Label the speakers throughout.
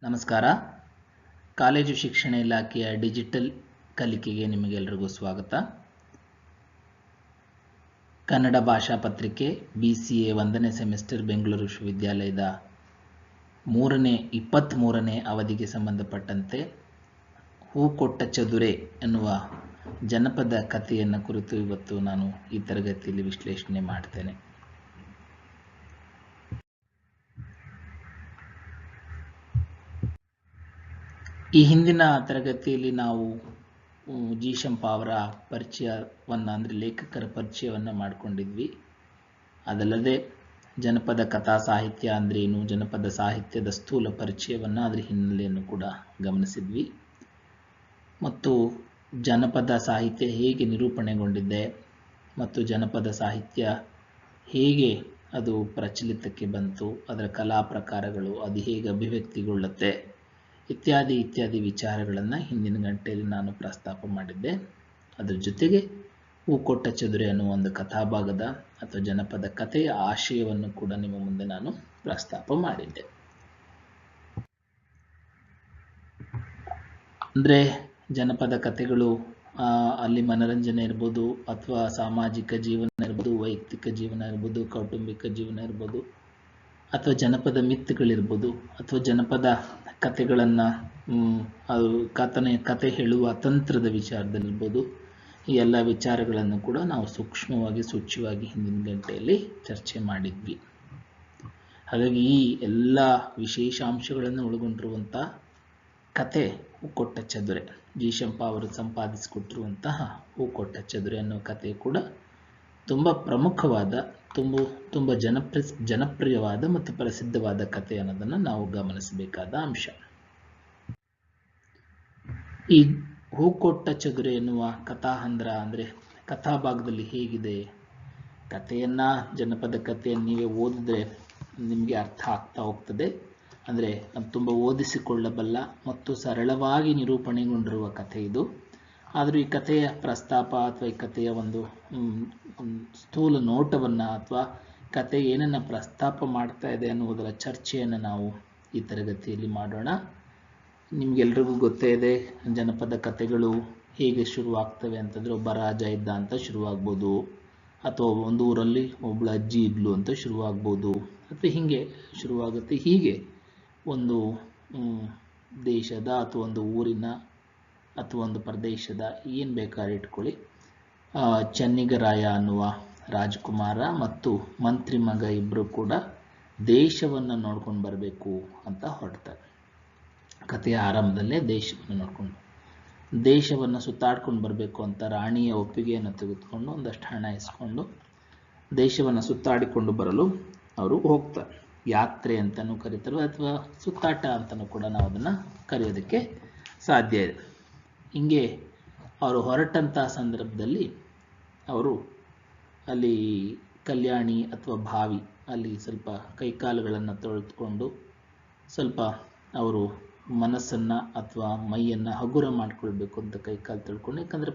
Speaker 1: ನಮಸ್ಕಾರ. ಕಾಲೇಜು ಶಿಕ್ಷಣ ಇಲಾಖೆಯ ಡಿಜಿಟಲ್ ಕಲಿಕೆಗೆ ನಿಮಗೆಲ್ಲರಿಗೂ ಸ್ವಾಗತ. ಕನ್ನಡ ಭಾಷಾ ಪತ್ರಿಕೆ BCA 1ನೇ ಸೆಮಿಸ್ಟರ್ ಬೆಂಗಳೂರು ವಿಶ್ವವಿದ್ಯಾಲಯದ 23ನೇ ಅವಧಿಗೆ ಸಂಬಂಧಪಟ್ಟಂತೆ ಹೂ ಕೊಟ್ಟ ಚದುರೆ ಎನ್ನುವ ಜನಪದ ಕಥೆಯನ್ನು ಕುರಿತು ಇವತ್ತು ನಾನು ಈ ತರಗತಿಯಲ್ಲಿ ವಿಶ್ಲೇಷಣೆ ಮಾಡ್ತೇನೆ. ಈ ಹಿಂದಿನ ತರಗತಿಯಲ್ಲಿ ನಾವು ಜಿ ಶಂಪ ಅವರ ಪರಿಚಯವನ್ನು ಅಂದರೆ ಲೇಖಕರ ಪರಿಚಯವನ್ನು ಮಾಡಿಕೊಂಡಿದ್ವಿ. ಅದಲ್ಲದೆ ಜನಪದ ಕಥಾ ಸಾಹಿತ್ಯ ಅಂದ್ರೇನು, ಜನಪದ ಸಾಹಿತ್ಯದ ಸ್ಥೂಲ ಪರಿಚಯವನ್ನು ಅದರ ಹಿನ್ನೆಲೆಯನ್ನು ಕೂಡ ಗಮನಿಸಿದ್ವಿ. ಮತ್ತು ಜನಪದ ಸಾಹಿತ್ಯ ಹೇಗೆ ನಿರೂಪಣೆಗೊಂಡಿದೆ ಮತ್ತು ಜನಪದ ಸಾಹಿತ್ಯ ಹೇಗೆ ಅದು ಪ್ರಚಲಿತಕ್ಕೆ ಬಂತು, ಅದರ ಕಲಾ ಪ್ರಕಾರಗಳು, ಅದು ಹೇಗೆ ಅಭಿವ್ಯಕ್ತಿಗೊಳ್ಳುತ್ತೆ ಇತ್ಯಾದಿ ವಿಚಾರಗಳನ್ನು ಹಿಂದಿನ ಗಂಟೆಯಲ್ಲಿ ನಾನು ಪ್ರಸ್ತಾಪ ಮಾಡಿದ್ದೆ. ಅದರ ಜೊತೆಗೆ ಹೂ ಕೊಟ್ಟ ಚದುರೆ ಅನ್ನುವ ಒಂದು ಕಥಾಭಾಗದ ಅಥವಾ ಜನಪದ ಕಥೆಯ ಆಶಯವನ್ನು ಕೂಡ ನಿಮ್ಮ ಮುಂದೆ ನಾನು ಪ್ರಸ್ತಾಪ ಮಾಡಿದ್ದೆ. ಅಂದರೆ ಜನಪದ ಕಥೆಗಳು ಅಲ್ಲಿ ಮನರಂಜನೆ ಇರ್ಬೋದು, ಅಥವಾ ಸಾಮಾಜಿಕ ಜೀವನ ಇರ್ಬೋದು, ವೈಯಕ್ತಿಕ ಜೀವನ ಇರ್ಬೋದು, ಕೌಟುಂಬಿಕ ಜೀವನ ಇರ್ಬೋದು, ಅಥವಾ ಜನಪದ ಮಿತ್ತುಗಳಿರ್ಬೋದು, ಅಥವಾ ಜನಪದ ಕಥೆಗಳನ್ನು ಕತೆ ಹೇಳುವ ತಂತ್ರದ ವಿಚಾರದಲ್ಲಿರ್ಬೋದು, ಈ ಎಲ್ಲ ವಿಚಾರಗಳನ್ನು ಕೂಡ ನಾವು ಸೂಕ್ಷ್ಮವಾಗಿ ಸೂಚ್ಯವಾಗಿ ಹಿಂದಿನ ಗಂಟೆಯಲ್ಲಿ ಚರ್ಚೆ ಮಾಡಿದ್ವಿ. ಹಾಗಾಗಿ ಈ ಎಲ್ಲ ವಿಶೇಷಾಂಶಗಳನ್ನು ಒಳಗೊಂಡಿರುವಂಥ ಕತೆ ಹೂ ಕೊಟ್ಟ ಚದುರೆ, ಜಿ ಶಂಪ ಅವರು ಸಂಪಾದಿಸಿಕೊಟ್ಟಿರುವಂತಹ ಹೂ ಕೊಟ್ಟ ಚದುರೆ ಅನ್ನೋ ಕತೆ ಕೂಡ ತುಂಬ ಪ್ರಮುಖವಾದ, ತುಂಬ ಜನಪ್ರಿಯವಾದ ಮತ್ತು ಪ್ರಸಿದ್ಧವಾದ ಕಥೆ ಅನ್ನೋದನ್ನು ನಾವು ಗಮನಿಸಬೇಕಾದ ಅಂಶ. ಈ ಹೂ ಕೊಟ್ಟ ಚದುರೆ ಎನ್ನುವ ಕಥಾಹಂದ್ರ ಅಂದರೆ ಕಥಾಭಾಗದಲ್ಲಿ ಹೇಗಿದೆ, ಕಥೆಯನ್ನು, ಜನಪದ ಕಥೆಯನ್ನು ನೀವೇ ಓದಿದ್ರೆ ನಿಮಗೆ ಅರ್ಥ ಆಗ್ತಾ ಹೋಗ್ತದೆ. ಅಂದರೆ ತುಂಬ ಓದಿಸಿಕೊಳ್ಳಬಲ್ಲ ಮತ್ತು ಸರಳವಾಗಿ ನಿರೂಪಣೆಗೊಂಡಿರುವ ಕಥೆ ಇದು. ಆದರೂ ಈ ಕಥೆಯ ಪ್ರಸ್ತಾಪ ಅಥವಾ ಈ ಕಥೆಯ ಒಂದು ಸ್ಥೂಲ ನೋಟವನ್ನು ಅಥವಾ ಕಥೆ ಏನನ್ನು ಪ್ರಸ್ತಾಪ ಮಾಡ್ತಾ ಇದೆ ಅನ್ನುವುದರ ಚರ್ಚೆಯನ್ನು ನಾವು ಈ ತರಗತಿಯಲ್ಲಿ ಮಾಡೋಣ. ನಿಮಗೆಲ್ರಿಗೂ ಗೊತ್ತೇ ಇದೆ, ಜನಪದ ಕಥೆಗಳು ಹೇಗೆ ಶುರುವಾಗ್ತವೆ ಅಂತಂದರೆ, ಒಬ್ಬ ರಾಜ ಇದ್ದ ಅಂತ ಶುರುವಾಗ್ಬೋದು, ಅಥವಾ ಒಂದು ಊರಲ್ಲಿ ಒಬ್ಬಳು ಅಜ್ಜಿ ಇದ್ಲು ಅಂತ ಶುರುವಾಗ್ಬೋದು, ಅಥವಾ ಹೀಗೆ ಶುರುವಾಗುತ್ತೆ. ಹೀಗೆ ಒಂದು ದೇಶದ ಅಥವಾ ಒಂದು ಊರಿನ ಅಥವಾ ಒಂದು ಪ್ರದೇಶದ ಏನು ಬೇಕಾದ್ರೆ ಇಟ್ಕೊಳ್ಳಿ, ಚೆನ್ನಿಗರಾಯ ಅನ್ನುವ ರಾಜಕುಮಾರ ಮತ್ತು ಮಂತ್ರಿ ಮಗ ಇಬ್ಬರು ಕೂಡ ದೇಶವನ್ನು ನೋಡ್ಕೊಂಡು ಬರಬೇಕು ಅಂತ ಹೊರಡ್ತಾರೆ. ಕಥೆಯ ಆರಂಭದಲ್ಲೇ ದೇಶವನ್ನು ಸುತ್ತಾಡ್ಕೊಂಡು ಬರಬೇಕು ಅಂತ ರಾಣಿಯ ಒಪ್ಪಿಗೆಯನ್ನು ತೆಗೆದುಕೊಂಡು ಒಂದಷ್ಟು ಹಣ ಇಸ್ಕೊಂಡು ದೇಶವನ್ನು ಸುತ್ತಾಡಿಕೊಂಡು ಬರಲು ಅವರು ಹೋಗ್ತಾರೆ. ಯಾತ್ರೆ ಅಂತಲೂ ಕರೀತಾರೆ, ಅಥವಾ ಸುತ್ತಾಟ ಅಂತಲೂ ಕೂಡ ನಾವು ಅದನ್ನು ಕರೆಯೋದಕ್ಕೆ ಸಾಧ್ಯ ಇದೆ. ಹಿಂಗೆ ಅವರು ಹೊರಟಂತಹ ಸಂದರ್ಭದಲ್ಲಿ ಅವರು ಅಲ್ಲಿ ಕಲ್ಯಾಣಿ ಅಥವಾ ಬಾವಿ ಅಲ್ಲಿ ಸ್ವಲ್ಪ ಕೈಕಾಲುಗಳನ್ನು ತೊಳೆದುಕೊಂಡು ಸ್ವಲ್ಪ ಅವರು ಮನಸ್ಸನ್ನು ಅಥವಾ ಮೈಯನ್ನು ಹಗುರ ಮಾಡಿಕೊಳ್ಬೇಕು ಅಂತ ಕೈಕಾಲು ತೊಳ್ಕೊಂಡು, ಯಾಕಂದರೆ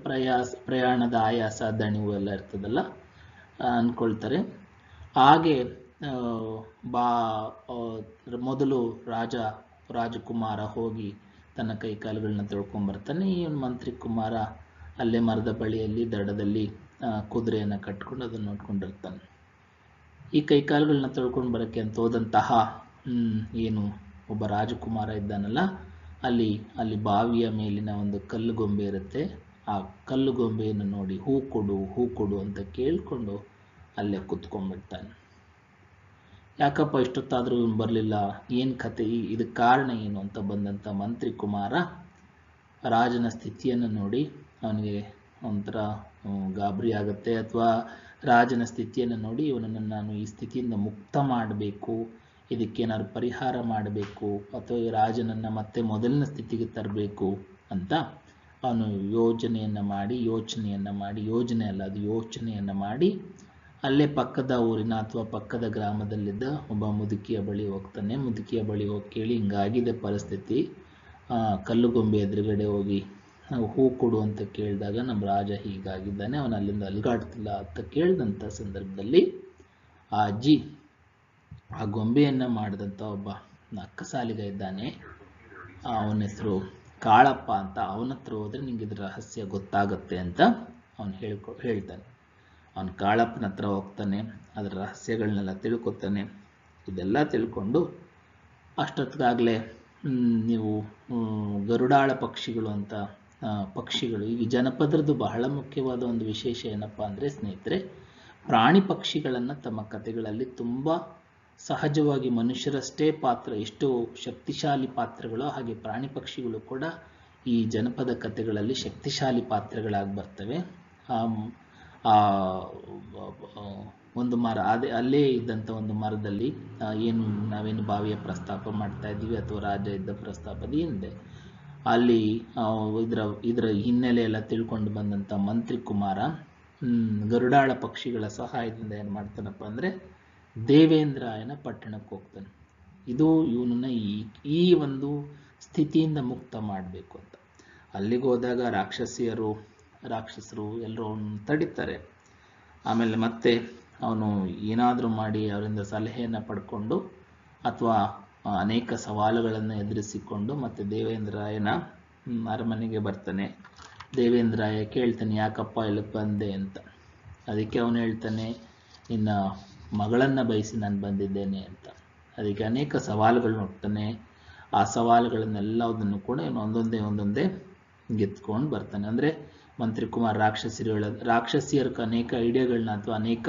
Speaker 1: ಪ್ರಯಾಣದ ಆಯಾಸ, ದಣಿವು ಎಲ್ಲ ಇರ್ತದಲ್ಲ ಅಂದ್ಕೊಳ್ತಾರೆ. ಹಾಗೆ ಮೊದಲು ರಾಜಕುಮಾರ ಹೋಗಿ ತನ್ನ ಕೈಕಾಲುಗಳನ್ನ ತೊಳ್ಕೊಂಬರ್ತಾನೆ. ಈ ಮಂತ್ರಿ ಕುಮಾರ ಅಲ್ಲೇ ಮರದ ಬಳಿಯಲ್ಲಿ ದಡದಲ್ಲಿ ಕುದುರೆಯನ್ನು ಕಟ್ಕೊಂಡು ಅದನ್ನು ನೋಡ್ಕೊಂಡಿರ್ತಾನೆ. ಈ ಕೈಕಾಲುಗಳನ್ನ ತೊಳ್ಕೊಂಡು ಬರೋಕ್ಕೆ ಅಂತ ಹೋದಂತಹ ಏನು ಒಬ್ಬ ರಾಜಕುಮಾರ ಇದ್ದಾನಲ್ಲ, ಅಲ್ಲಿ ಬಾವಿಯ ಮೇಲಿನ ಒಂದು ಕಲ್ಲು ಗೊಂಬೆ ಇರುತ್ತೆ. ಆ ಕಲ್ಲು ಗೊಂಬೆಯನ್ನು ನೋಡಿ ಹೂ ಕೊಡು ಅಂತ ಕೇಳಿಕೊಂಡು ಅಲ್ಲೇ ಕುತ್ಕೊಂಡ್ಬಿಡ್ತಾನೆ. ಯಾಕಪ್ಪ ಇಷ್ಟೊತ್ತಾದರೂ ಬರಲಿಲ್ಲ, ಏನು ಕತೆ, ಇದಕ್ಕೆ ಕಾರಣ ಏನು ಅಂತ ಬಂದಂಥ ಮಂತ್ರಿ ಕುಮಾರ ರಾಜನ ಸ್ಥಿತಿಯನ್ನು ನೋಡಿ ಅವನಿಗೆ ಒಂಥರ ಗಾಬರಿ ಆಗುತ್ತೆ. ಅಥವಾ ರಾಜನ ಸ್ಥಿತಿಯನ್ನು ನೋಡಿ ಇವನನ್ನು ನಾನು ಈ ಸ್ಥಿತಿಯಿಂದ ಮುಕ್ತ ಮಾಡಬೇಕು, ಇದಕ್ಕೇನಾದ್ರು ಪರಿಹಾರ ಮಾಡಬೇಕು, ಅಥವಾ ಈ ರಾಜನನ್ನು ಮತ್ತೆ ಮೊದಲಿನ ಸ್ಥಿತಿಗೆ ತರಬೇಕು ಅಂತ ಅವನು ಯೋಚನೆಯನ್ನು ಮಾಡಿ ಅಲ್ಲೇ ಪಕ್ಕದ ಊರಿನ ಅಥವಾ ಪಕ್ಕದ ಗ್ರಾಮದಲ್ಲಿದ್ದ ಒಬ್ಬ ಮುದುಕಿಯ ಬಳಿ ಹೋಗ್ತಾನೆ. ಮುದುಕಿಯ ಬಳಿ ಹೋಗಿ ಕೇಳಿ, ಹಿಂಗಾಗಿದೆ ಪರಿಸ್ಥಿತಿ, ಕಲ್ಲುಗೊಂಬೆ ಎದುರುಗಡೆ ಹೋಗಿ ಹೂ ಕೊಡು ಅಂತ ಕೇಳಿದಾಗ ನಮ್ಮ ರಾಜ ಹೀಗಾಗಿದ್ದಾನೆ, ಅವನು ಅಲ್ಲಿಂದ ಅಲ್ಗಾಡ್ತಿಲ್ಲ ಅಂತ ಕೇಳಿದಂಥ ಸಂದರ್ಭದಲ್ಲಿ ಆ ಅಜ್ಜಿ ಆ ಗೊಂಬೆಯನ್ನು ಮಾಡಿದಂಥ ಒಬ್ಬ ಅಕ್ಕಸಾಲಿಗ ಇದ್ದಾನೆ, ಅವನ ಹೆಸರು ಕಾಳಪ್ಪ ಅಂತ, ಅವನ ಹತ್ರ ಹೋದರೆ ನಿಂಗೆ ಇದ್ರ ರಹಸ್ಯ ಗೊತ್ತಾಗುತ್ತೆ ಅಂತ ಅವನು ಹೇಳ್ತಾನೆ. ಅವನು ಕಾಳಪ್ಪನ ಹತ್ರ ಹೋಗ್ತಾನೆ, ಅದರ ರಹಸ್ಯಗಳನ್ನೆಲ್ಲ ತಿಳ್ಕೊತಾನೆ. ಇದೆಲ್ಲ ತಿಳ್ಕೊಂಡು ಅಷ್ಟೊತ್ತಿಗಾಗಲೇ ನೀವು ಗರುಡಾಳ ಪಕ್ಷಿಗಳು ಅಂತ ಪಕ್ಷಿಗಳು, ಈ ಜನಪದರದ್ದು ಬಹಳ ಮುಖ್ಯವಾದ ಒಂದು ವಿಶೇಷ ಏನಪ್ಪ ಅಂದರೆ ಸ್ನೇಹಿತರೆ, ಪ್ರಾಣಿ ಪಕ್ಷಿಗಳನ್ನು ತಮ್ಮ ಕಥೆಗಳಲ್ಲಿ ತುಂಬ ಸಹಜವಾಗಿ ಮನುಷ್ಯರಷ್ಟೇ ಪಾತ್ರ, ಎಷ್ಟು ಶಕ್ತಿಶಾಲಿ ಪಾತ್ರಗಳು, ಹಾಗೆ ಪ್ರಾಣಿ ಪಕ್ಷಿಗಳು ಕೂಡ ಈ ಜನಪದ ಕಥೆಗಳಲ್ಲಿ ಶಕ್ತಿಶಾಲಿ ಪಾತ್ರಗಳಾಗಿ ಬರ್ತವೆ. ಒಂದು ಮರ, ಅಲ್ಲೇ ಇದ್ದಂಥ ಒಂದು ಮರದಲ್ಲಿ ಏನು ನಾವೇನು ಬಾವಿಯ ಪ್ರಸ್ತಾಪ ಮಾಡ್ತಾ ಇದ್ದೀವಿ ಅಥವಾ ರಾಜ ಇದ್ದ ಪ್ರಸ್ತಾಪದ ಹಿಂದೆ ಅಲ್ಲಿ ಇದರ ಹಿನ್ನೆಲೆ ಎಲ್ಲ ತಿಳ್ಕೊಂಡು ಬಂದಂಥ ಮಂತ್ರಿ ಕುಮಾರ ಗರುಡಾಳ ಪಕ್ಷಿಗಳ ಸಹಾಯದಿಂದ ಏನು ಮಾಡ್ತಾನಪ್ಪ ಅಂದರೆ ದೇವೇಂದ್ರಾಯನ ಪಟ್ಟಣಕ್ಕೆ ಹೋಗ್ತಾನೆ. ಇದು ಇವನನ್ನ ಈ ಒಂದು ಸ್ಥಿತಿಯಿಂದ ಮುಕ್ತ ಮಾಡಬೇಕು ಅಂತ. ಅಲ್ಲಿಗೆ ಹೋದಾಗ ರಾಕ್ಷಸರು ಎಲ್ಲರೂ ಅವನು ತಡಿತಾರೆ. ಆಮೇಲೆ ಮತ್ತೆ ಅವನು ಏನಾದರೂ ಮಾಡಿ ಅವರಿಂದ ಸಲಹೆಯನ್ನು ಪಡ್ಕೊಂಡು ಅಥವಾ ಅನೇಕ ಸವಾಲುಗಳನ್ನು ಎದುರಿಸಿಕೊಂಡು ಮತ್ತೆ ದೇವೇಂದ್ರಾಯನ ಅರಮನೆಗೆ ಬರ್ತಾನೆ. ದೇವೇಂದ್ರಾಯ ಕೇಳ್ತಾನೆ, ಯಾಕಪ್ಪ ಇಲ್ಲಿಗೆ ಬಂದೆ ಅಂತ. ಅದಕ್ಕೆ ಅವನು ಹೇಳ್ತಾನೆ, ನಿನ್ನ ಮಗಳನ್ನು ಬಯಸಿ ನಾನು ಬಂದಿದ್ದೇನೆ ಅಂತ. ಅದಕ್ಕೆ ಅನೇಕ ಸವಾಲುಗಳನ್ನ ಹುಡ್ತಾನೆ. ಆ ಸವಾಲುಗಳನ್ನೆಲ್ಲದನ್ನು ಕೂಡ ಇವನು ಒಂದೊಂದೇ ಗೆದ್ಕೊಂಡು ಬರ್ತಾನೆ. ಅಂದರೆ ಮಂತ್ರಿ ಕುಮಾರ್ ರಾಕ್ಷಸಿಯರ್ಗೆ ಅನೇಕ ಐಡಿಯಾಗಳನ್ನ ಅಥವಾ ಅನೇಕ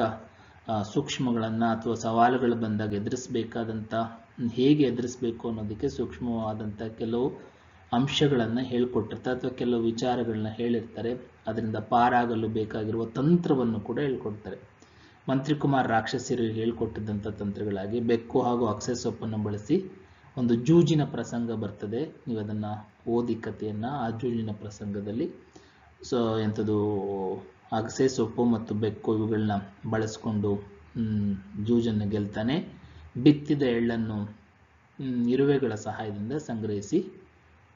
Speaker 1: ಸೂಕ್ಷ್ಮಗಳನ್ನು ಅಥವಾ ಸವಾಲುಗಳು ಬಂದಾಗ ಎದುರಿಸಬೇಕಾದಂಥ, ಹೇಗೆ ಎದುರಿಸಬೇಕು ಅನ್ನೋದಕ್ಕೆ ಸೂಕ್ಷ್ಮವಾದಂಥ ಕೆಲವು ಅಂಶಗಳನ್ನು ಹೇಳ್ಕೊಟ್ಟಿರ್ತಾರೆ ಅಥವಾ ಕೆಲವು ವಿಚಾರಗಳನ್ನ ಹೇಳಿರ್ತಾರೆ. ಅದರಿಂದ ಪಾರಾಗಲು ಬೇಕಾಗಿರುವ ತಂತ್ರವನ್ನು ಕೂಡ ಹೇಳ್ಕೊಡ್ತಾರೆ. ಮಂತ್ರಿ ಕುಮಾರ್ ರಾಕ್ಷಸಿಯರಿಗೆ ಹೇಳ್ಕೊಟ್ಟಿದ್ದಂಥ ತಂತ್ರಗಳಾಗಿ ಬೆಕ್ಕು ಹಾಗೂ ಅಗಸೆ ಸೊಪ್ಪನ್ನು ಬಳಸಿ ಒಂದು ಜೂಜಿನ ಪ್ರಸಂಗ ಬರ್ತದೆ. ನೀವು ಅದನ್ನು ಓದಿ ಕಥೆಯನ್ನು. ಆ ಜೂಜಿನ ಪ್ರಸಂಗದಲ್ಲಿ ಎಂಥದ್ದು ಅಗಸೆ ಸೊಪ್ಪು ಮತ್ತು ಬೆಕ್ಕು ಇವುಗಳನ್ನ ಬಳಸ್ಕೊಂಡು ಜೂಜನ್ನು ಗೆಲ್ತಾನೆ. ಬಿತ್ತಿದ ಎಳ್ಳನ್ನು ಇರುವೆಗಳ ಸಹಾಯದಿಂದ ಸಂಗ್ರಹಿಸಿ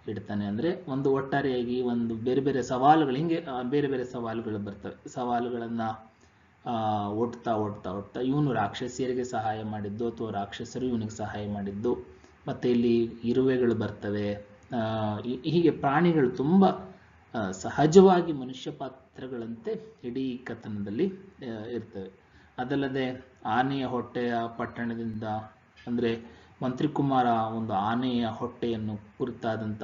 Speaker 1: ಇಡ್ತಾನೆ. ಅಂದರೆ ಒಂದು ಒಟ್ಟಾರೆಯಾಗಿ ಒಂದು ಬೇರೆ ಬೇರೆ ಸವಾಲುಗಳು, ಹಿಂಗೆ ಬೇರೆ ಬೇರೆ ಸವಾಲುಗಳು ಬರ್ತವೆ. ಸವಾಲುಗಳನ್ನು ಒಡ್ತಾ ಇವನು ರಾಕ್ಷಸಿಯರಿಗೆ ಸಹಾಯ ಮಾಡಿದ್ದು ಅಥವಾ ರಾಕ್ಷಸರು ಇವನಿಗೆ ಸಹಾಯ ಮಾಡಿದ್ದು, ಮತ್ತು ಇಲ್ಲಿ ಇರುವೆಗಳು ಬರ್ತವೆ. ಹೀಗೆ ಪ್ರಾಣಿಗಳು ತುಂಬ ಸಹಜವಾಗಿ ಮನುಷ್ಯ ಪಾತ್ರಗಳಂತೆ ಇಡೀ ಕಥನದಲ್ಲಿ ಇರ್ತವೆ. ಅದಲ್ಲದೆ ಆನೆಯ ಹೊಟ್ಟೆಯ ಪಟ್ಟಣದಿಂದ, ಅಂದರೆ ಮಂತ್ರಿ ಕುಮಾರ ಒಂದು ಆನೆಯ ಹೊಟ್ಟೆಯನ್ನು ಕುರಿತಾದಂಥ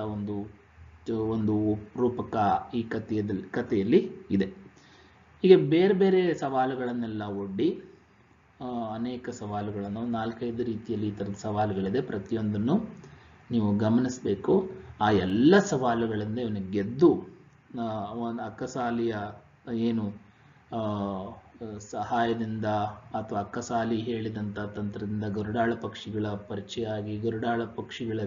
Speaker 1: ಒಂದು ರೂಪಕ ಈ ಕಥೆಯಲ್ಲಿ ಇದೆ. ಹೀಗೆ ಬೇರೆ ಬೇರೆ ಸವಾಲುಗಳನ್ನೆಲ್ಲ ಒಡ್ಡಿ ಅನೇಕ ಸವಾಲುಗಳನ್ನು, 4-5 ರೀತಿಯಲ್ಲಿ ಈ ಥರದ ಸವಾಲುಗಳಿದೆ. ಪ್ರತಿಯೊಂದನ್ನು ನೀವು ಗಮನಿಸಬೇಕು. ಆ ಎಲ್ಲ ಸವಾಲುಗಳಿಂದ ಇವನಿಗೆ ಗೆದ್ದು ಒಂದು ಅಕ್ಕಸಾಲಿಯ ಏನು ಸಹಾಯದಿಂದ ಅಥವಾ ಅಕ್ಕಸಾಲಿ ಹೇಳಿದಂಥ ತಂತ್ರದಿಂದ ಗರುಡಾಳ ಪಕ್ಷಿಗಳ ಪರಿಚಯ ಆಗಿ, ಗರುಡಾಳ ಪಕ್ಷಿಗಳ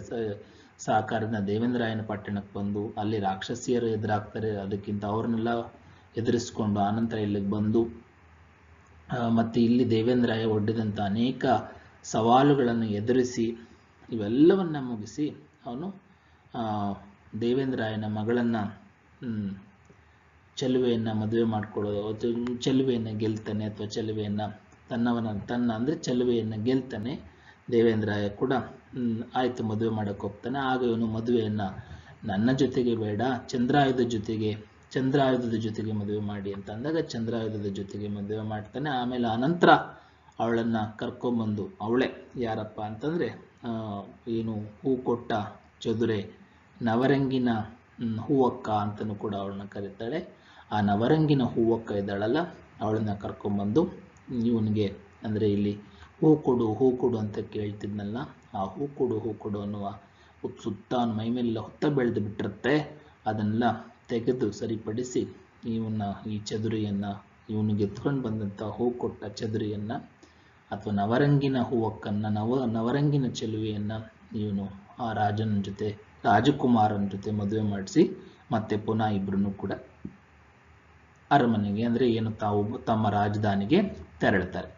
Speaker 1: ಸಹಕಾರದಿಂದ ದೇವೇಂದ್ರಾಯನ ಪಟ್ಟಣಕ್ಕೆ ಬಂದು ಅಲ್ಲಿ ರಾಕ್ಷಸಿಯರು ಎದುರಾಗ್ತಾರೆ. ಅದಕ್ಕಿಂತ ಅವ್ರನ್ನೆಲ್ಲ ಎದುರಿಸ್ಕೊಂಡು ಆನಂತರ ಇಲ್ಲಿಗೆ ಬಂದು ಮತ್ತು ಇಲ್ಲಿ ದೇವೇಂದ್ರಾಯ ಒಡ್ಡಿದಂಥ ಅನೇಕ ಸವಾಲುಗಳನ್ನು ಎದುರಿಸಿ ಇವೆಲ್ಲವನ್ನ ಮುಗಿಸಿ ಅವನು ದೇವೇಂದ್ರಾಯನ ಮಗಳನ್ನು ಚೆಲುವೆಯನ್ನು ಮದುವೆ ಮಾಡಿಕೊಳ್ಳೋದು, ಚೆಲುವೆಯನ್ನು ಗೆಲ್ತಾನೆ ಅಥವಾ ಚೆಲುವೆಯನ್ನು ಅಂದರೆ ಚೆಲುವೆಯನ್ನು ಗೆಲ್ತಾನೆ. ದೇವೇಂದ್ರಾಯ ಕೂಡ ಆಯಿತು ಮದುವೆ ಮಾಡೋಕ್ಕೆ ಹೋಗ್ತಾನೆ. ಆಗ ಇವನು ಮದುವೆಯನ್ನು ನನ್ನ ಜೊತೆಗೆ ಬೇಡ, ಚಂದ್ರಾಯುಧದ ಜೊತೆಗೆ ಮದುವೆ ಮಾಡಿ ಅಂತ ಅಂದಾಗ ಚಂದ್ರಾಯುಧದ ಜೊತೆಗೆ ಮದುವೆ ಮಾಡ್ತಾನೆ. ಆಮೇಲೆ ಆನಂತರ ಅವಳನ್ನು ಕರ್ಕೊಂಬಂದು, ಅವಳೇ ಯಾರಪ್ಪ ಅಂತಂದರೆ ಏನು ಹೂ ಕೊಟ್ಟ ಚದುರೆ, ನವರಂಗಿನ ಹೂವಕ್ಕ ಅಂತಲೂ ಕೂಡ ಅವಳನ್ನ ಕರೀತಾಳೆ. ಆ ನವರಂಗಿನ ಹೂವಕ್ಕ ಇದ್ದಾಳಲ್ಲ, ಅವಳನ್ನ ಕರ್ಕೊಂಬಂದು ಇವನಿಗೆ, ಅಂದರೆ ಇಲ್ಲಿ ಹೂ ಕೊಡು ಅಂತ ಕೇಳ್ತಿದ್ನಲ್ಲ, ಆ ಹೂ ಕೊಡು ಅನ್ನುವ ಸುತ್ತ ಅವನ ಮೈ ಮೇಲೆಲ್ಲ ಹೊತ್ತ ಬೆಳೆದು ಬಿಟ್ಟಿರುತ್ತೆ. ಅದನ್ನೆಲ್ಲ ತೆಗೆದು ಸರಿಪಡಿಸಿ ಈ ಚದುರಿಯನ್ನು, ಇವನಿಗೆ ಎತ್ಕೊಂಡು ಬಂದಂಥ ಹೂ ಕೊಟ್ಟ ಚದುರಿಯನ್ನು ಅಥವಾ ನವರಂಗಿನ ಹೂವಕ್ಕನ್ನು, ನವರಂಗಿನ ಚೆಲುವೆಯನ್ನು ಇವನು ಆ ರಾಜಕುಮಾರನ ಜೊತೆ ಮದುವೆ ಮಾಡಿಸಿ ಮತ್ತೆ ಪುನಃ ಇಬ್ಬರನ್ನು ಕೂಡ ಅರಮನೆಗೆ, ಅಂದರೆ ಏನು ತಮ್ಮ ರಾಜಧಾನಿಗೆ ತೆರಳುತ್ತಾರೆ.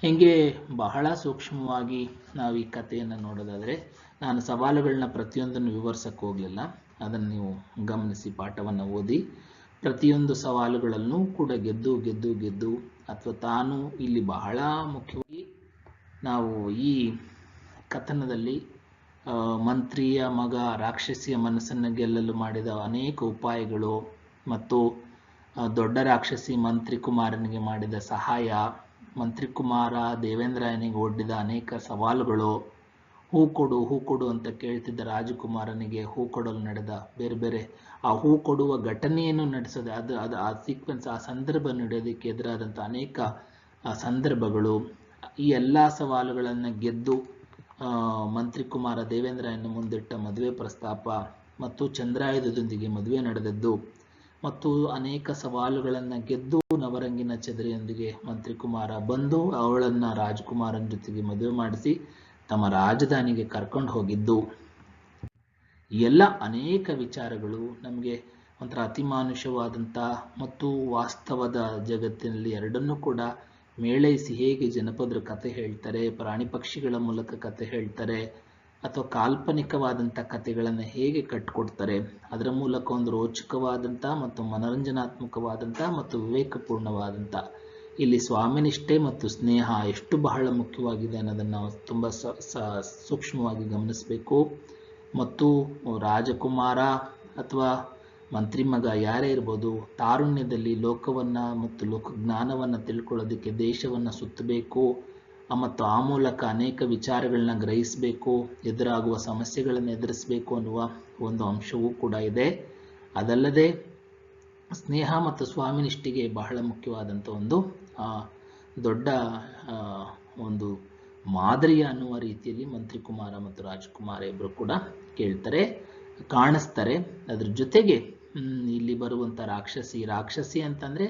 Speaker 1: ಹೀಗೆ ಬಹಳ ಸೂಕ್ಷ್ಮವಾಗಿ ನಾವು ಈ ಕಥೆಯನ್ನು ನೋಡೋದಾದರೆ, ನಾನು ಸವಾಲುಗಳನ್ನ ಪ್ರತಿಯೊಂದನ್ನು ವಿವರಿಸಕ್ಕೆ ಹೋಗಲಿಲ್ಲ. ಅದನ್ನು ನೀವು ಗಮನಿಸಿ ಪಾಠವನ್ನು ಓದಿ. ಪ್ರತಿಯೊಂದು ಸವಾಲುಗಳಲ್ಲೂ ಕೂಡ ಗೆದ್ದು ಅಥವಾ ತಾನು ಇಲ್ಲಿ ಬಹಳ ಮುಖ್ಯವಾಗಿ ನಾವು ಈ ಕಥನದಲ್ಲಿ ಮಂತ್ರಿಯ ಮಗ ರಾಕ್ಷಸಿಯ ಮನಸ್ಸನ್ನು ಗೆಲ್ಲಲು ಮಾಡಿದ ಅನೇಕ ಉಪಾಯಗಳು ಮತ್ತು ದೊಡ್ಡ ರಾಕ್ಷಸಿ ಮಂತ್ರಿ ಕುಮಾರನಿಗೆ ಮಾಡಿದ ಸಹಾಯ, ಮಂತ್ರಿ ಕುಮಾರ ದೇವೇಂದ್ರನಿಗೆ ಒಡ್ಡಿದ ಅನೇಕ ಸವಾಲುಗಳು, ಹೂ ಕೊಡು ಅಂತ ಕೇಳ್ತಿದ್ದ ರಾಜಕುಮಾರನಿಗೆ ಹೂ ಕೊಡಲು ನಡೆದ ಬೇರೆ ಬೇರೆ ಆ ಹೂ ಕೊಡುವ ಘಟನೆಯನ್ನು ನಡೆಸೋದು, ಅದು ಆ ಸೀಕ್ವೆನ್ಸ್, ಆ ಸಂದರ್ಭ ನಡೆಯೋದಕ್ಕೆ ಎದುರಾದಂಥ ಅನೇಕ ಸಂದರ್ಭಗಳು, ಈ ಎಲ್ಲ ಸವಾಲುಗಳನ್ನು ಗೆದ್ದು ಮಂತ್ರಿ ಕುಮಾರ ದೇವೇಂದ್ರಯನ್ನು ಮುಂದಿಟ್ಟ ಮದುವೆ ಪ್ರಸ್ತಾಪ ಮತ್ತು ಚಂದ್ರಾಯುಧದೊಂದಿಗೆ ಮದುವೆ ನಡೆದದ್ದು ಮತ್ತು ಅನೇಕ ಸವಾಲುಗಳನ್ನು ಗೆದ್ದು ನವರಂಗಿನ ಚದರಿಯೊಂದಿಗೆ ಮಂತ್ರಿ ಕುಮಾರ ಬಂದು ಅವಳನ್ನು ರಾಜಕುಮಾರನ ಜೊತೆಗೆ ಮದುವೆ ಮಾಡಿಸಿ ತಮ್ಮ ರಾಜಧಾನಿಗೆ ಕರ್ಕೊಂಡು ಹೋಗಿದ್ದು, ಎಲ್ಲ ಅನೇಕ ವಿಚಾರಗಳು ನಮಗೆ ಒಂಥರ ಅತಿಮಾನುಷವಾದಂಥ ಮತ್ತು ವಾಸ್ತವದ ಜಗತ್ತಿನಲ್ಲಿ ಎರಡನ್ನೂ ಕೂಡ ಮೇಳೈಸಿ ಹೇಗೆ ಜನಪದರು ಕತೆ ಹೇಳ್ತಾರೆ, ಪ್ರಾಣಿ ಪಕ್ಷಿಗಳ ಮೂಲಕ ಕತೆ ಹೇಳ್ತಾರೆ ಅಥವಾ ಕಾಲ್ಪನಿಕವಾದಂಥ ಕಥೆಗಳನ್ನು ಹೇಗೆ ಕಟ್ಕೊಡ್ತಾರೆ, ಅದರ ಮೂಲಕ ಒಂದು ರೋಚಕವಾದಂಥ ಮತ್ತು ಮನರಂಜನಾತ್ಮಕವಾದಂಥ ಮತ್ತು ವಿವೇಕಪೂರ್ಣವಾದಂಥ ಇಲ್ಲಿ ಸ್ವಾಮಿನಿಷ್ಠೆ ಮತ್ತು ಸ್ನೇಹ ಎಷ್ಟು ಬಹಳ ಮುಖ್ಯವಾಗಿದೆ ಅನ್ನೋದನ್ನು ನಾವು ತುಂಬ ಸೂಕ್ಷ್ಮವಾಗಿ ಗಮನಿಸಬೇಕು. ಮತ್ತು ರಾಜಕುಮಾರ ಅಥವಾ ಮಂತ್ರಿ ಮಗ ಯಾರೇ ಇರ್ಬೋದು, ತಾರುಣ್ಯದಲ್ಲಿ ಲೋಕವನ್ನು ಮತ್ತು ಲೋಕಜ್ಞಾನವನ್ನು ತಿಳ್ಕೊಳ್ಳೋದಕ್ಕೆ ದೇಶವನ್ನು ಸುತ್ತಬೇಕು ಮತ್ತು ಆ ಮೂಲಕ ಅನೇಕ ವಿಚಾರಗಳನ್ನ ಗ್ರಹಿಸಬೇಕು, ಎದುರಾಗುವ ಸಮಸ್ಯೆಗಳನ್ನು ಎದುರಿಸಬೇಕು ಅನ್ನುವ ಒಂದು ಅಂಶವೂ ಕೂಡ ಇದೆ. ಅದಲ್ಲದೆ ಸ್ನೇಹ ಮತ್ತು ಸ್ವಾಮಿನಿಷ್ಠೆಗೆ ಬಹಳ ಮುಖ್ಯವಾದಂಥ ಒಂದು ದೊಡ್ಡ ಒಂದು ಮಾದರಿಯ ಅನ್ನುವ ರೀತಿಯಲ್ಲಿ ಮಂತ್ರಿ ಕುಮಾರ ಮತ್ತು ರಾಜಕುಮಾರ ಇಬ್ಬರು ಕೂಡ ಕಾಣಿಸ್ತಾರೆ. ಅದ್ರ ಜೊತೆಗೆ ಇಲ್ಲಿ ಬರುವಂಥ ರಾಕ್ಷಸಿ ಅಂತಂದರೆ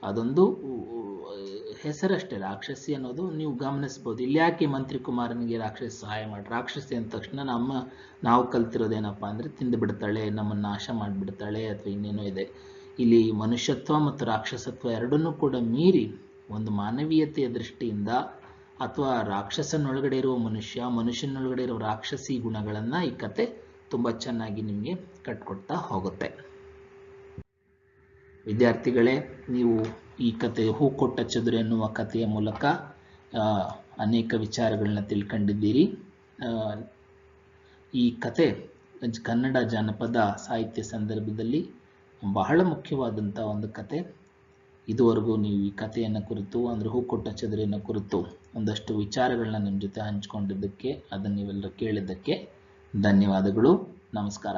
Speaker 1: ಅದೊಂದು ಹೆಸರಷ್ಟೇ. ರಾಕ್ಷಸಿ ಅನ್ನೋದು ನೀವು ಗಮನಿಸ್ಬೋದು. ಇಲ್ಲಿ ಯಾಕೆ ಮಂತ್ರಿ ಕುಮಾರನಿಗೆ ರಾಕ್ಷಸಿ ಸಹಾಯ ಮಾಡಿ? ರಾಕ್ಷಸಿ ಅಂದ ತಕ್ಷಣ ನಾವು ಕಲ್ತಿರೋದೇನಪ್ಪ ಅಂದರೆ ತಿಂದು ಬಿಡ್ತಾಳೆ, ನಮ್ಮನ್ನು ನಾಶ ಮಾಡಿಬಿಡ್ತಾಳೆ ಅಥವಾ ಇನ್ನೇನೋ ಇದೆ. ಇಲ್ಲಿ ಮನುಷ್ಯತ್ವ ಮತ್ತು ರಾಕ್ಷಸತ್ವ ಎರಡನ್ನೂ ಕೂಡ ಮೀರಿ ಒಂದು ಮಾನವೀಯತೆಯ ದೃಷ್ಟಿಯಿಂದ ಅಥವಾ ರಾಕ್ಷಸನೊಳಗಡೆ ಇರುವ ಮನುಷ್ಯನೊಳಗಡೆ ಇರುವ ರಾಕ್ಷಸಿ ಗುಣಗಳನ್ನು ಈ ಕತೆ ತುಂಬ ಚೆನ್ನಾಗಿ ನಿಮಗೆ ಕಟ್ಕೊಡ್ತಾ ಹೋಗುತ್ತೆ. ವಿದ್ಯಾರ್ಥಿಗಳೇ, ನೀವು ಈ ಕತೆ ಹೂ ಕೊಟ್ಟ ಚದುರು ಎನ್ನುವ ಕಥೆಯ ಮೂಲಕ ಅನೇಕ ವಿಚಾರಗಳನ್ನ ತಿಳ್ಕೊಂಡಿದ್ದೀರಿ. ಈ ಕತೆ ಕನ್ನಡ ಜಾನಪದ ಸಾಹಿತ್ಯ ಸಂದರ್ಭದಲ್ಲಿ ಬಹಳ ಮುಖ್ಯವಾದಂಥ ಒಂದು ಕತೆ. ಇದುವರೆಗೂ ನೀವು ಈ ಕಥೆಯನ್ನು ಕುರಿತು ಅಂದರೆ ಹೂ ಕೊಟ್ಟ ಚದುರಿನ ಕುರಿತು ಒಂದಷ್ಟು ವಿಚಾರಗಳನ್ನ ನಿಮ್ಮ ಜೊತೆ ಹಂಚಿಕೊಂಡಿದ್ದಕ್ಕೆ, ಅದನ್ನು ನೀವೆಲ್ಲರೂ ಕೇಳಿದ್ದಕ್ಕೆ ಧನ್ಯವಾದಗಳು. ನಮಸ್ಕಾರ.